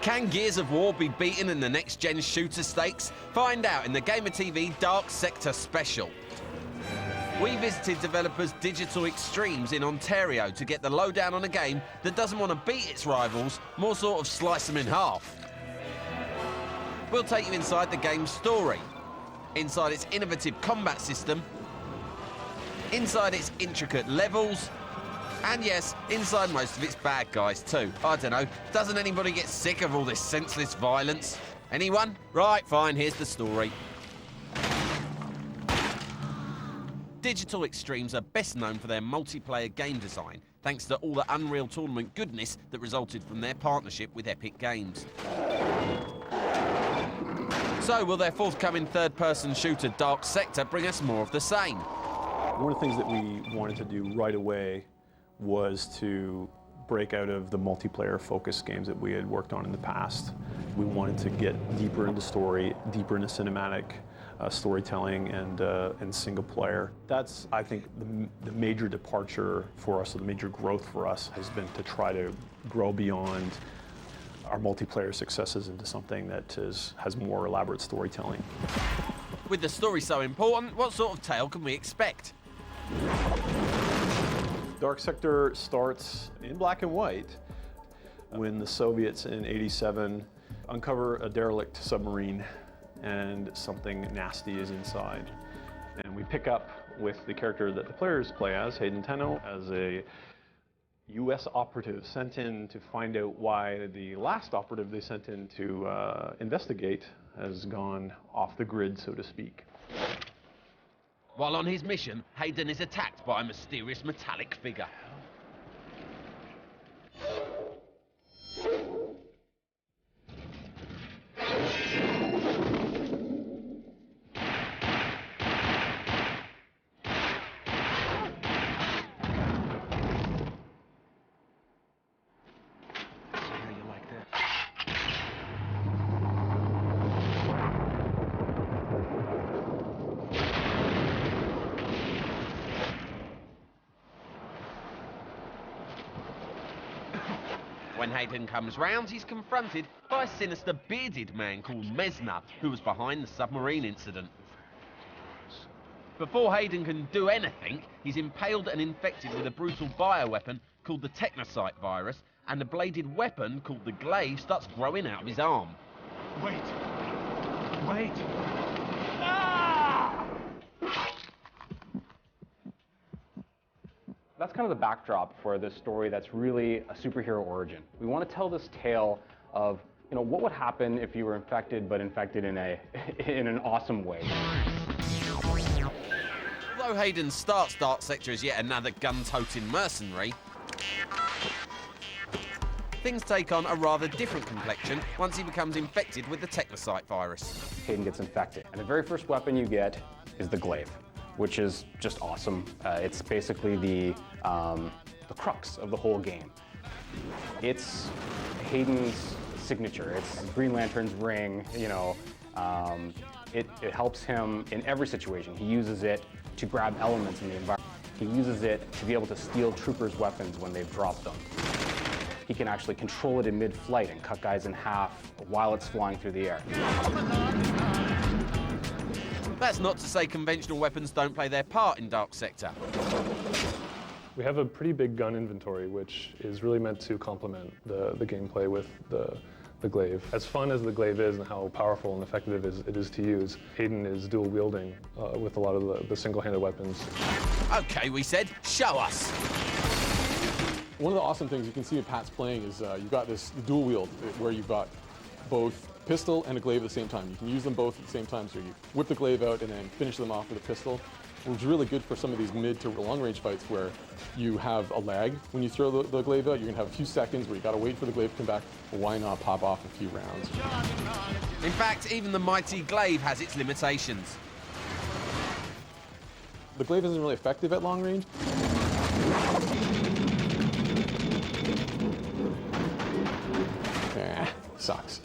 Can Gears of War be beaten in the next-gen shooter stakes? Find out in the Gamer TV Dark Sector Special. We visited developers Digital Extremes in Ontario to get the lowdown on a game that doesn't want to beat its rivals, more sort of slice them in half. We'll take you inside the game's story, inside its innovative combat system, inside its intricate levels, and yes, inside most of its bad guys too. I don't know, doesn't anybody get sick of all this senseless violence? Anyone? Right, fine, here's the story. Digital Extremes are best known for their multiplayer game design, thanks to all the Unreal Tournament goodness that resulted from their partnership with Epic Games. So, will their forthcoming third-person shooter Dark Sector bring us more of the same? One of the things that we wanted to do right away was to break out of the multiplayer-focused games that we had worked on in the past. We wanted to get deeper into story, deeper into cinematic storytelling and single player. That's, I think, the major departure for us, or the major growth for us, has been to try to grow beyond our multiplayer successes into something that has more elaborate storytelling. With the story so important, what sort of tale can we expect? Dark Sector starts in black and white when the Soviets in '87 uncover a derelict submarine and something nasty is inside. And we pick up with the character that the players play as, Hayden Tenno, as a US operative sent in to find out why the last operative they sent in to investigate has gone off the grid, so to speak. While on his mission, Hayden is attacked by a mysterious metallic figure. When Hayden comes round, he's confronted by a sinister bearded man called Mesner, who was behind the submarine incident. Before Hayden can do anything, he's impaled and infected with a brutal bioweapon called the Technocyte virus, and a bladed weapon called the Glaive starts growing out of his arm. Wait. Wait. That's kind of the backdrop for this story that's really a superhero origin. We want to tell this tale of, what would happen if you were infected, but infected in an awesome way. Although Hayden starts Dark Sector as yet another gun-toting mercenary, things take on a rather different complexion once he becomes infected with the Technocyte virus. Hayden gets infected, and the very first weapon you get is the Glaive, which is just awesome. It's basically the crux of the whole game. It's Hayden's signature. It's Green Lantern's ring, It helps him in every situation. He uses it to grab elements in the environment. He uses it to be able to steal troopers' weapons when they've dropped them. He can actually control it in mid-flight and cut guys in half while it's flying through the air. That's not to say conventional weapons don't play their part in Dark Sector. We have a pretty big gun inventory, which is really meant to complement the gameplay with the Glaive. As fun as the Glaive is and how powerful and effective it is to use, Hayden is dual wielding with a lot of the single-handed weapons. Okay, we said, show us. One of the awesome things you can see in Pat's playing is you've got this dual wield where you've got both pistol and a Glaive at the same time. You can use them both at the same time, so you whip the Glaive out and then finish them off with a pistol. Which is really good for some of these mid to long range fights where you have a lag when you throw the Glaive out. You're gonna have a few seconds where you gotta wait for the Glaive to come back. But why not pop off a few rounds? In fact, even the mighty Glaive has its limitations. The Glaive isn't really effective at long range. Sucks.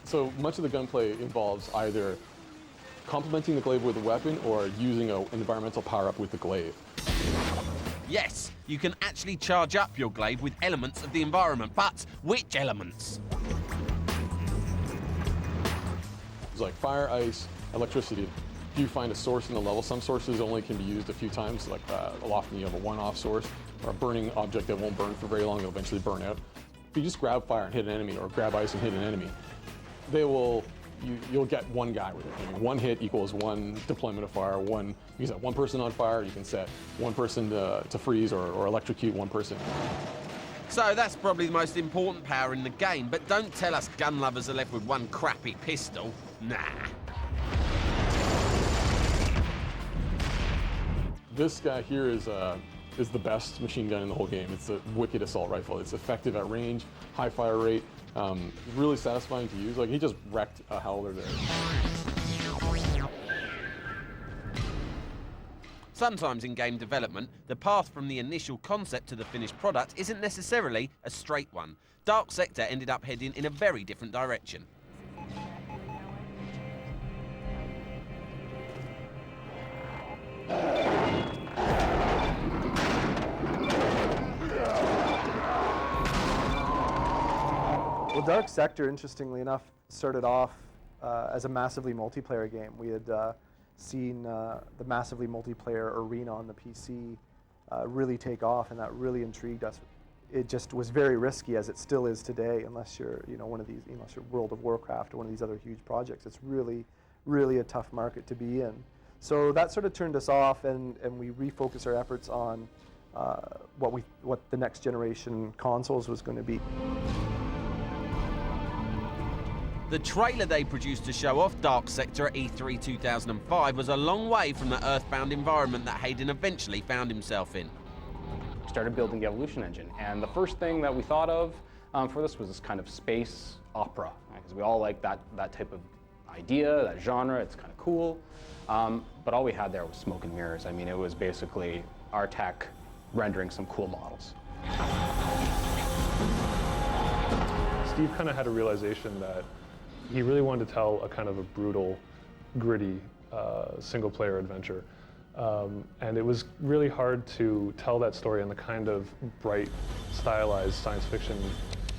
So much of the gunplay involves either complementing the Glaive with a weapon or using an environmental power-up with the Glaive. Yes, you can actually charge up your glaive with elements of the environment, but which elements? It's like fire, ice, electricity. If you find a source in the level, some sources only can be used a few times, like often you have a one-off source, or a burning object that won't burn for very long, it'll eventually burn out. If you just grab fire and hit an enemy, or grab ice and hit an enemy, you'll get one guy with it. I mean, one hit equals one deployment of fire. You can set one person on fire, you can set one person to freeze or electrocute one person. So that's probably the most important power in the game, but don't tell us gun lovers are left with one crappy pistol. Nah. This guy here is the best machine gun in the whole game. It's a wicked assault rifle. It's effective at range, high fire rate, really satisfying to use. Like, he just wrecked a howler there. Sometimes in game development, the path from the initial concept to the finished product isn't necessarily a straight one. Dark Sector ended up heading in a very different direction. Well, Dark Sector, interestingly enough, started off as a massively multiplayer game. We had seen the massively multiplayer arena on the PC really take off, and that really intrigued us. It just was very risky, as it still is today, unless you're, one of these, unless you're World of Warcraft or one of these other huge projects. It's really, really a tough market to be in. So that sort of turned us off, and we refocused our efforts on what the next generation consoles was going to be. The trailer they produced to show off Dark Sector at E3 2005 was a long way from the earthbound environment that Hayden eventually found himself in. We started building the Evolution engine, and the first thing that we thought of for this was this kind of space opera, because we all like that type of idea, that genre. It's kind of cool, but all we had there was smoke and mirrors. I mean, it was basically our tech rendering some cool models. Steve kind of had a realization that he really wanted to tell a kind of a brutal, gritty, single-player adventure. And it was really hard to tell that story in the kind of bright, stylized science fiction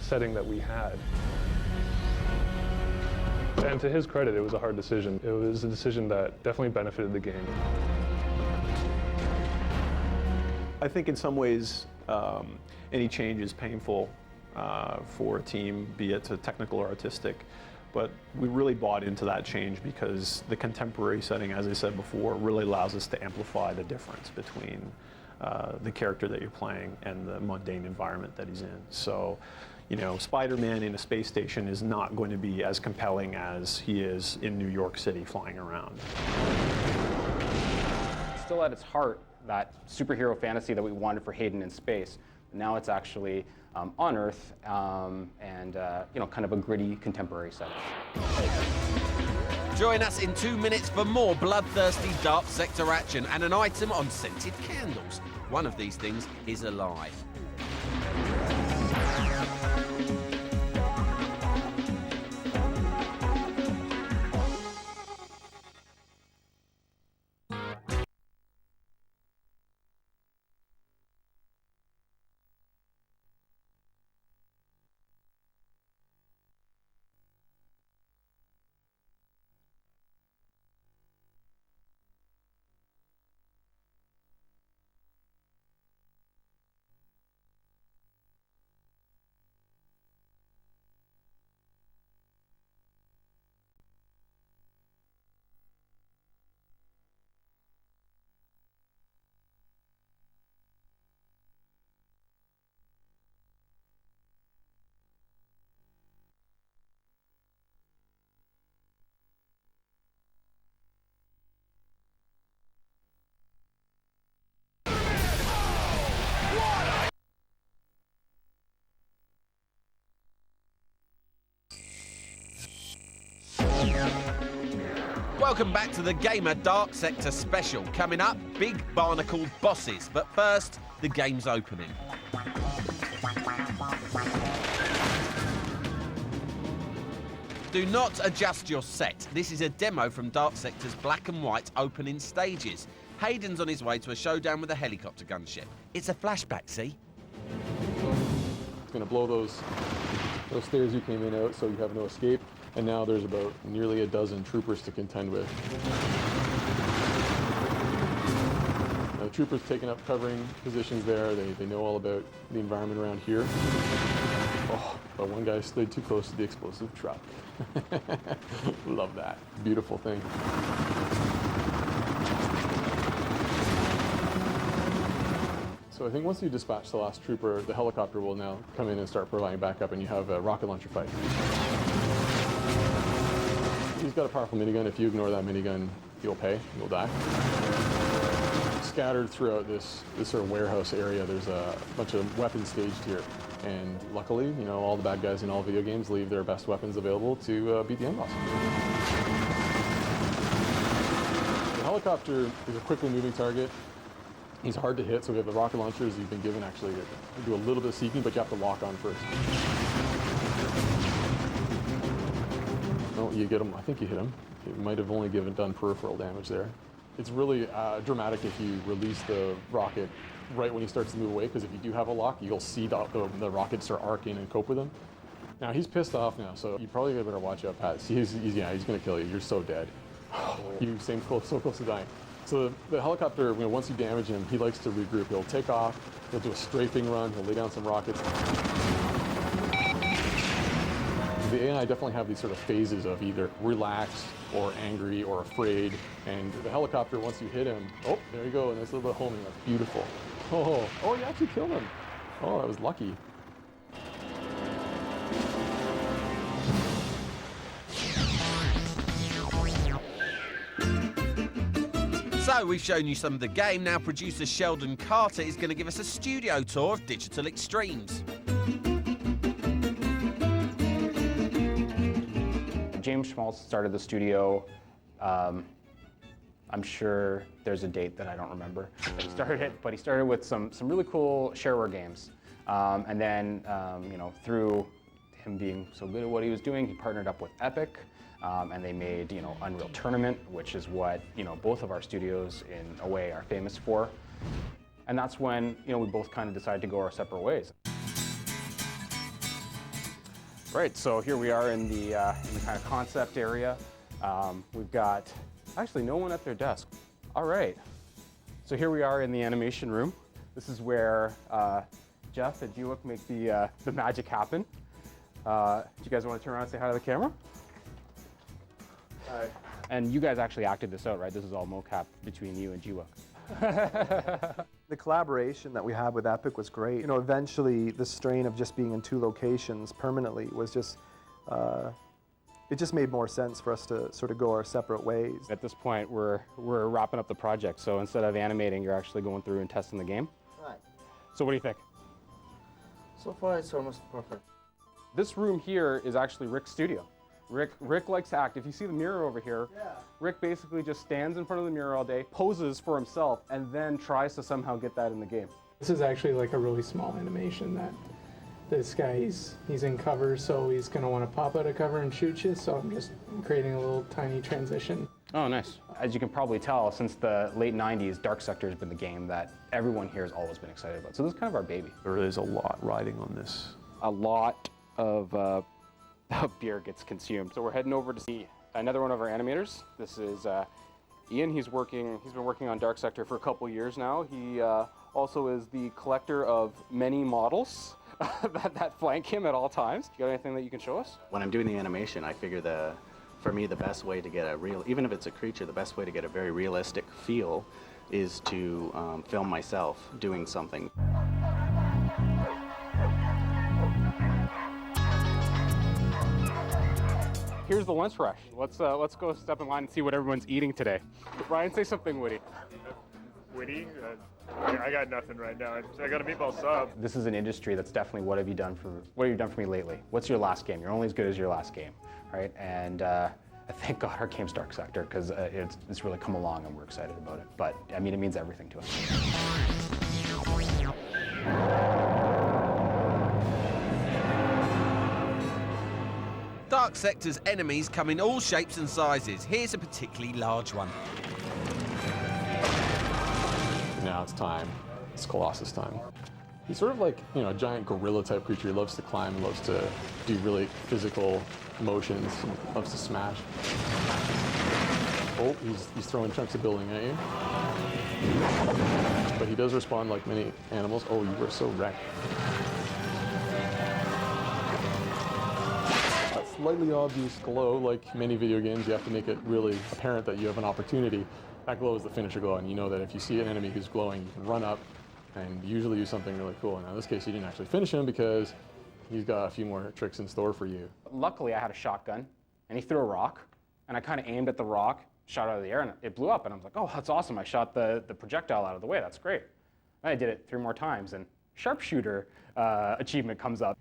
setting that we had. And to his credit, it was a hard decision. It was a decision that definitely benefited the game. I think in some ways, any change is painful for a team, be it technical or artistic. But we really bought into that change because the contemporary setting, as I said before, really allows us to amplify the difference between the character that you're playing and the mundane environment that he's in. So, Spider-Man in a space station is not going to be as compelling as he is in New York City flying around. Still at its heart, that superhero fantasy that we wanted for Hayden in space. Now it's actually on Earth, and kind of a gritty contemporary setting. Join us in 2 minutes for more bloodthirsty Dark Sector action and an item on scented candles. One of these things is alive. Welcome back to the Gamer Dark Sector special. Coming up, big barnacled bosses. But first, the game's opening. Do not adjust your set. This is a demo from Dark Sector's black and white opening stages. Hayden's on his way to a showdown with a helicopter gunship. It's a flashback, see? It's going to blow those stairs you came in out, so you have no escape. And now there's about nearly a dozen troopers to contend with. Now, the troopers taking up covering positions there. They know all about the environment around here. Oh, but one guy slid too close to the explosive truck. Love that. Beautiful thing. So I think once you dispatch the last trooper, the helicopter will now come in and start providing backup, and you have a rocket launcher fight. He's got a powerful minigun. If you ignore that minigun, you'll pay. You'll die. Scattered throughout this sort of warehouse area, there's a bunch of weapons staged here. And luckily, you know, all the bad guys in all video games leave their best weapons available to beat the end boss. The helicopter is a quickly moving target. He's hard to hit, so we have the rocket launchers you've been given actually to do a little bit of seeking, but you have to lock on first. Oh, you get him. I think you hit him. It might have only done peripheral damage there. It's really dramatic if you release the rocket right when he starts to move away, because if you do have a lock, you'll see the rocket start arcing and cope with him. Now he's pissed off now, so you probably better watch out, Pat. He's gonna kill you. You're so dead. You so close to dying. So the helicopter, you know, once you damage him, he likes to regroup. He'll take off. He'll do a strafing run. He'll lay down some rockets. The AI definitely have these sort of phases of either relaxed or angry or afraid. And the helicopter, once you hit him, oh, there you go, a nice little bit of homing. That's beautiful. Oh, you actually killed him. Oh, that was lucky. So we've shown you some of the game. Now producer Sheldon Carter is going to give us a studio tour of Digital Extremes. James Schmaltz started the studio. I'm sure there's a date that I don't remember that he started it, but he started with some really cool shareware games. And then, you know, through him being so good at what he was doing, he partnered up with Epic, and they made, you know, Unreal Tournament, which is what, you know, both of our studios in a way are famous for. And that's when, you know, we both kind of decided to go our separate ways. Right, so here we are in the kind of concept area. We've got actually no one at their desk. All right, so here we are in the animation room. This is where Jeff and G-Look make the magic happen. Do you guys want to turn around and say hi to the camera? Hi. And you guys actually acted this out, right? This is all mocap between you and G-Look. The collaboration that we had with Epic was great. You know, eventually the strain of just being in two locations permanently was just, it just made more sense for us to sort of go our separate ways. At this point, we're wrapping up the project, so instead of animating, you're actually going through and testing the game. Right. So what do you think? So far, it's almost perfect. This room here is actually Rick's studio. Rick likes to act. If you see the mirror over here, Rick basically just stands in front of the mirror all day, poses for himself, and then tries to somehow get that in the game. This is actually like a really small animation that this guy, he's in cover, so he's gonna want to pop out of cover and shoot you, so I'm just creating a little tiny transition. Oh, nice. As you can probably tell, since the late 90s, Dark Sector has been the game that everyone here has always been excited about. So this is kind of our baby. There is a lot riding on this. A lot of beer gets consumed. So we're heading over to see another one of our animators. This is Ian. He's been working on Dark Sector for a couple years now. He also is the collector of many models that flank him at all times. You got anything that you can show us? When I'm doing the animation, I figure for me, the best way to get a real, even if it's a creature, the best way to get a very realistic feel is to film myself doing something. Here's the lunch rush. Let's go step in line and see what everyone's eating today. Ryan, say something witty. Witty? I got nothing right now. I got a meatball sub. This is an industry that's definitely what have you done for me lately? What's your last game? You're only as good as your last game, right? And thank God our game's Dark Sector, because it's really come along and we're excited about it. But I mean, it means everything to us. Dark Sector's enemies come in all shapes and sizes. Here's a particularly large one. now it's time. It's Colossus time. He's sort of like, you know, a giant gorilla type creature. He loves to climb, loves to do really physical motions, loves to smash. Oh, he's throwing chunks of building at you. But he does respond like many animals. Oh, you were so wrecked. That slightly obvious glow, like many video games, you have to make it really apparent that you have an opportunity. That glow is the finisher glow, and you know that if you see an enemy who's glowing, you can run up and usually do something really cool. Now in this case, you didn't actually finish him because he's got a few more tricks in store for you. Luckily, I had a shotgun, and he threw a rock, and I kind of aimed at the rock, shot out of the air, and it blew up, and I was like, oh, that's awesome. I shot the projectile out of the way. That's great. And I did it 3 more times, and sharpshooter achievement comes up.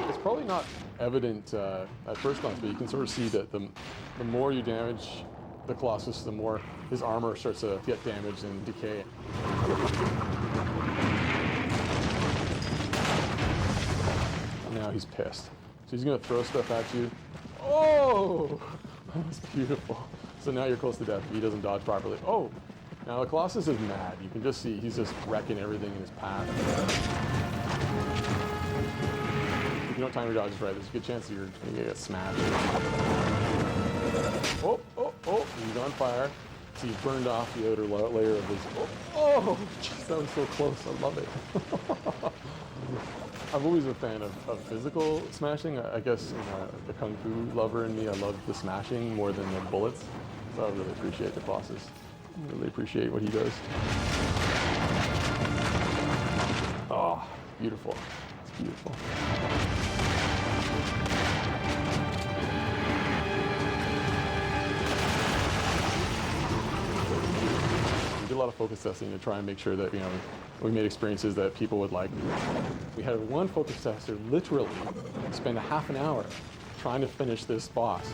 It's probably not evident at first glance, but you can sort of see that the more you damage the Colossus, the more his armor starts to get damaged and decay. Now he's pissed. So he's gonna throw stuff at you. Oh, that's beautiful. So now you're close to death if he doesn't dodge properly. Oh, now the Colossus is mad. You can just see he's just wrecking everything in his path. If you don't time your dodges right, there's a good chance that you're gonna get smashed. Oh, oh, oh, he's on fire. So he burned off the outer layer of his, oh, geez, that was so close, I love it. I'm always a fan of physical smashing. I guess, you know, the Kung Fu lover in me, I love the smashing more than the bullets. So I really appreciate the Colossus. I really appreciate what he does. Oh, beautiful. It's beautiful. We did a lot of focus testing to try and make sure that, you know, we made experiences that people would like. We had one focus tester literally spend a half an hour trying to finish this boss.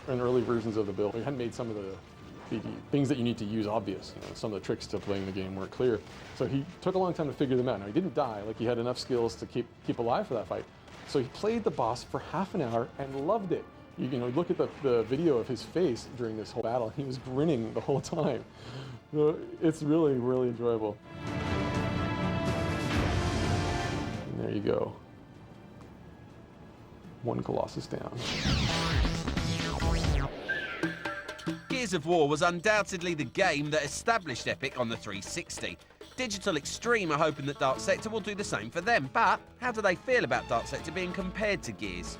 In early versions of the build, we hadn't made some of the things that you need to use obvious. You know, some of the tricks to playing the game weren't clear. So he took a long time to figure them out. Now, he didn't die, like he had enough skills to keep alive for that fight. So he played the boss for half an hour and loved it. You know, look at the video of his face during this whole battle. He was grinning the whole time. So it's really, really enjoyable. And there you go. One Colossus down. Gears of War was undoubtedly the game that established Epic on the 360. Digital Extreme are hoping that Dark Sector will do the same for them, but how do they feel about Dark Sector being compared to Gears?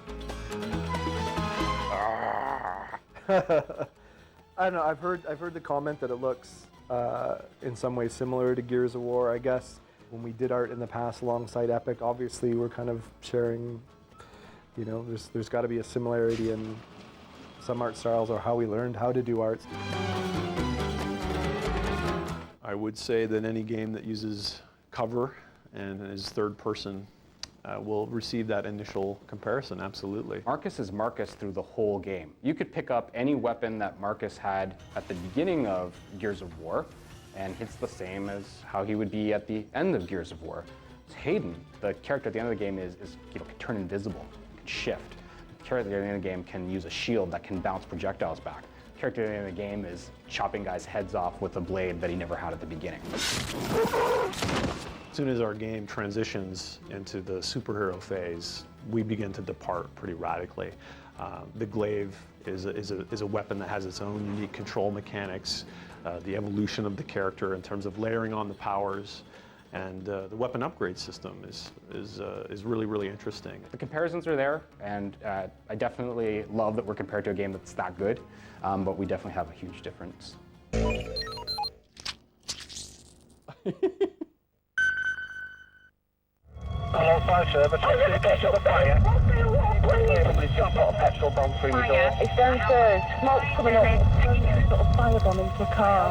I don't know. I've heard the comment that it looks in some ways similar to Gears of War. I guess when we did art in the past alongside Epic, obviously we're kind of sharing. You know, there's got to be a similarity in some art styles or how we learned how to do art. I would say that any game that uses cover and is third person will receive that initial comparison, absolutely. Marcus is Marcus through the whole game. You could pick up any weapon that Marcus had at the beginning of Gears of War, and it's the same as how he would be at the end of Gears of War. Hayden, the character at the end of the game, is you know, can turn invisible, can shift. The character at the end of the game can use a shield that can bounce projectiles back. The character at the end of the game is chopping guys' heads off with a blade that he never had at the beginning. As soon as our game transitions into the superhero phase, we begin to depart pretty radically. The glaive is a weapon that has its own unique control mechanics, the evolution of the character in terms of layering on the powers, and the weapon upgrade system is really, really interesting. The comparisons are there, and I definitely love that we're compared to a game that's that good, but we definitely have a huge difference. Hello, fire service. Get to the fire. Somebody's just put a petrol bomb through your door. It's downstairs. Smoke's coming up. Sort of firebomb into a car.